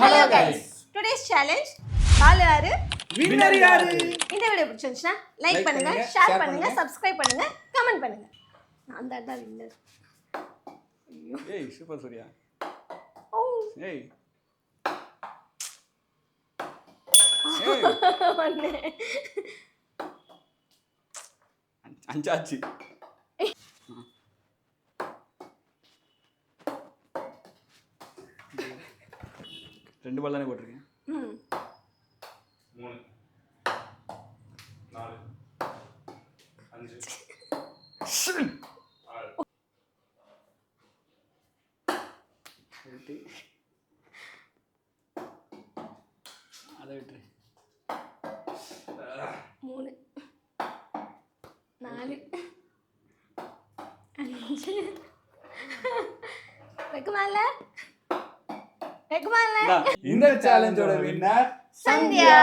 Hello guys. Today's challenge பால் யாரு winner யாரு? இந்த வீடியோ பிடிச்சிருந்துச்சுனா லைக் பண்ணுங்க, ஷேர் பண்ணுங்க, சப்ஸ்கிரைப் பண்ணுங்க, கமெண்ட் பண்ணுங்க. நான் தான் வின்னர். ஏய் சூப்பர் சூர்யா. ஓ ஏய் ஒண்ணே அஞ்சாச்சு. ரெண்டு பால் தானே போட்டிருக்கேன். 3 4 5 6 அதை விட்டு 3 4 5 வெக்கமால இந்த சேலஞ்சோட வின்னர் சந்தியா.